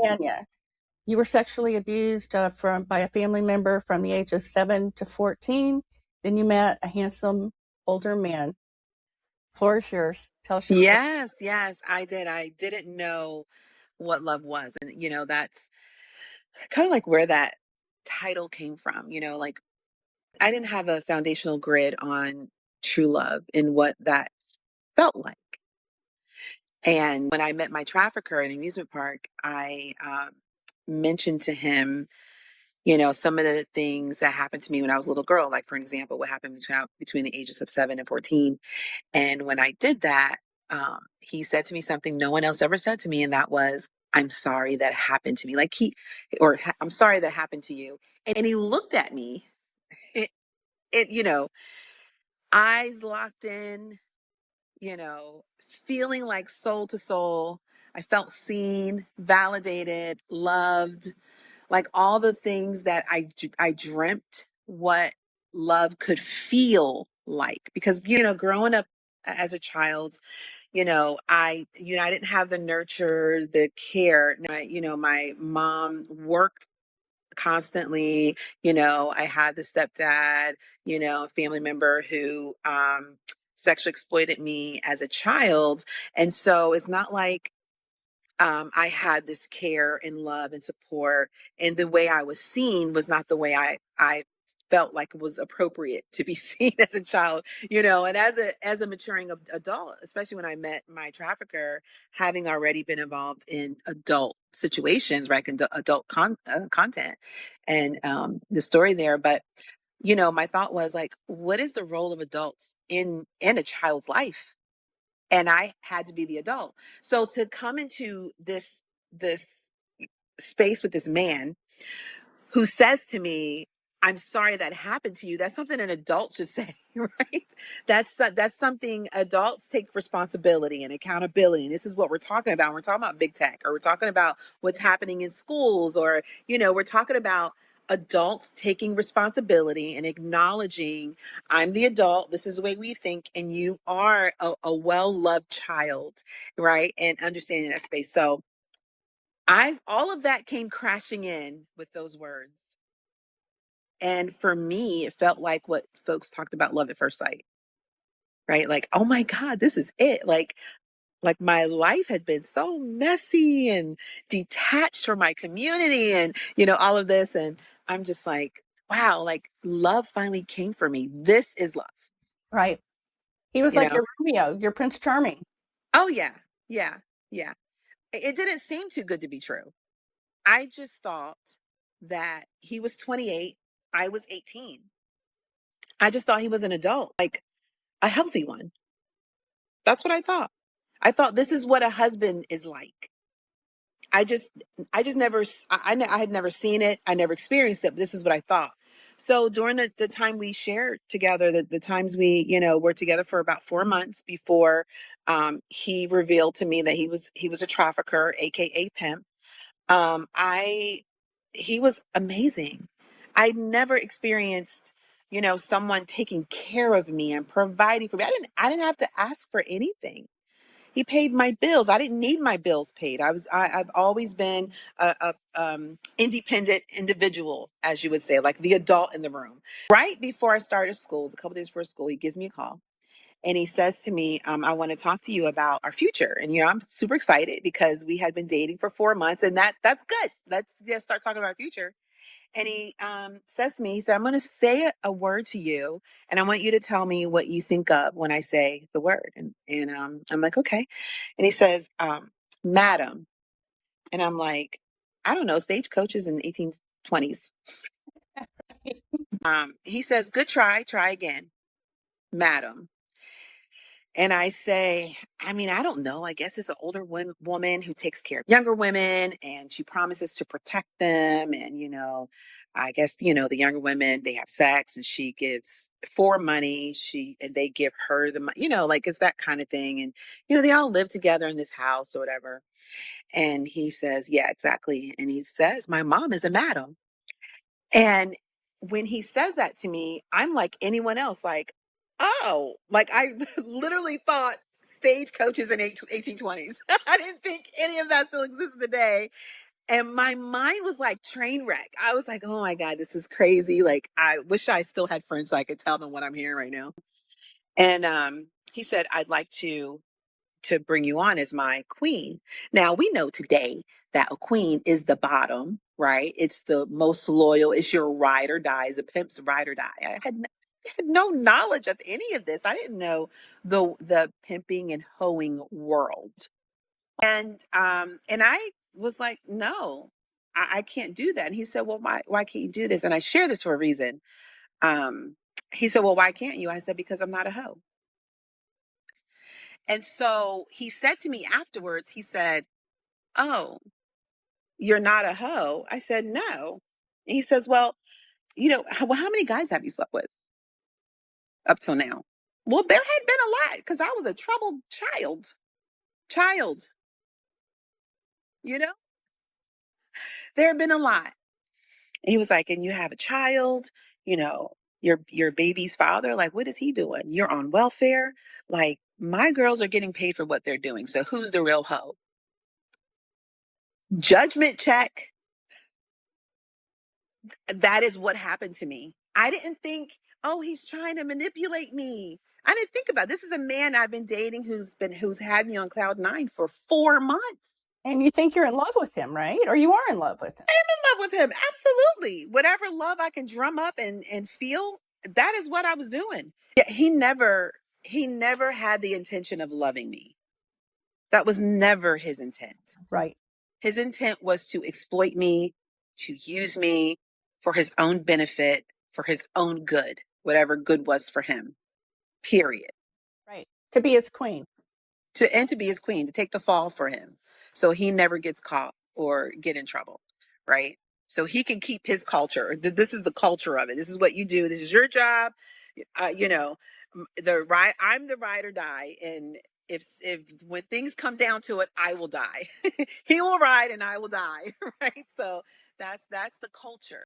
Tanya. You were sexually abused by a family member from the age of 7 to 14. Then you met a handsome older man. Floor is yours. Tell us your story. Yes, I did. I didn't know what love was. And, that's kind of like where that title came from. Like I didn't have a foundational grid on true love and what that felt like. And when I met my trafficker in an amusement park, I mentioned to him, some of the things that happened to me when I was a little girl. Like, for example, what happened between the ages of 7 and 14. And when I did that, he said to me something no one else ever said to me, and that was, "I'm sorry that happened to me." Like I'm sorry that happened to you. And he looked at me, it, it, eyes locked in, feeling like soul to soul. I felt seen, validated, loved, like all the things that I dreamt what love could feel like. Because, growing up as a child, I didn't have the nurture, the care. My mom worked constantly. I had the stepdad, a family member who sexually exploited me as a child. And so it's not like I had this care and love and support, and the way I was seen was not the way I felt like it was appropriate to be seen as a child, and as a maturing adult, especially when I met my trafficker, having already been involved in adult situations, right, and adult content, and the story there. But my thought was like, what is the role of adults in a child's life? And I had to be the adult. So to come into this space with this man who says to me, "I'm sorry that happened to you," that's something an adult should say, right? That's something adults take responsibility and accountability. And this is what we're talking about. We're talking about big tech, or we're talking about what's happening in schools, or we're talking about adults taking responsibility and acknowledging, "I'm the adult, this is the way we think, and you are a well-loved child," right? And understanding that space. So I all of that came crashing in with those words. And for me, it felt like what folks talked about, love at first sight, right? Like, oh my God, this is it. Like my life had been so messy and detached from my community and, all of this. And I'm just like, wow, like love finally came for me. This is love, Right. He was you like know? your Romeo, your Prince Charming. Oh yeah, yeah, yeah. It didn't seem too good to be true. I just thought that he was 28, I was 18. I just thought he was an adult, like a healthy one. That's what I thought. I thought this is what a husband is like. I just, I just never, I had never seen it. I never experienced it, but this is what I thought. So during the time we shared together, the times we, were together for about 4 months before he revealed to me that he was a trafficker, AKA pimp. I He was amazing. I never experienced, someone taking care of me and providing for me. I didn't have to ask for anything. He paid my bills. I didn't need my bills paid. I've always been a independent individual, as you would say, like the adult in the room. Right before I started school, it was a couple days before school, he gives me a call and he says to me, "I want to talk to you about our future." And I'm super excited because we had been dating for 4 months, and that's good. Let's just start talking about our future. And he says to me, he said, "I'm going to say a word to you, and I want you to tell me what you think of when I say the word." And I'm like, "Okay." And he says, "Madam," and I'm like, "I don't know, stagecoaches in the 1820s." He says, "Good try, try again, madam." And I say, "I mean, I don't know. I guess it's an older woman who takes care of younger women and she promises to protect them. And, I guess, the younger women, they have sex and she gives for money. And they give her the money, like it's that kind of thing. And, they all live together in this house or whatever." And he says, "Yeah, exactly." And he says, "My mom is a madam." And when he says that to me, I'm like anyone else, like, oh, like I literally thought stagecoaches in 1820s. I didn't think any of that still exists today. And my mind was like train wreck. I was like, oh my God, this is crazy. Like, I wish I still had friends so I could tell them what I'm hearing right now. And he said, I'd like to bring you on as my queen. Now we know today that a queen is the bottom, right? It's the most loyal. It's your ride or die. It's a pimp's ride or die. I had no knowledge of any of this. I didn't know the pimping and hoeing world. And I was like, no, I can't do that. And he said, well, why can't you do this? And I share this for a reason. He said, well, why can't you? I said, because I'm not a hoe. And so he said to me afterwards, he said, oh, you're not a hoe? I said, no. And he says, well, how many guys have you slept with up till now? Well, there had been a lot because I was a troubled child, you know, there had been a lot. And he was like, and you have a child, your baby's father, like, what is he doing? You're on welfare. Like, my girls are getting paid for what they're doing. So who's the real hoe? Judgment check. That is what happened to me. I didn't think, oh, he's trying to manipulate me. I didn't think about it. This is a man I've been dating who's had me on cloud 9 for 4 months. And you think you're in love with him, right? Or you are in love with him. I am in love with him. Absolutely. Whatever love I can drum up and feel, that is what I was doing. Yeah, he never had the intention of loving me. That was never his intent. Right. His intent was to exploit me, to use me for his own benefit, for his own good, whatever good was for him. Period. Right. To be his queen. To be his queen, to take the fall for him. So he never gets caught or get in trouble. Right. So he can keep his culture. This is the culture of it. This is what you do. This is your job. I'm the ride or die. And if when things come down to it, I will die. He will ride and I will die. Right. So that's the culture.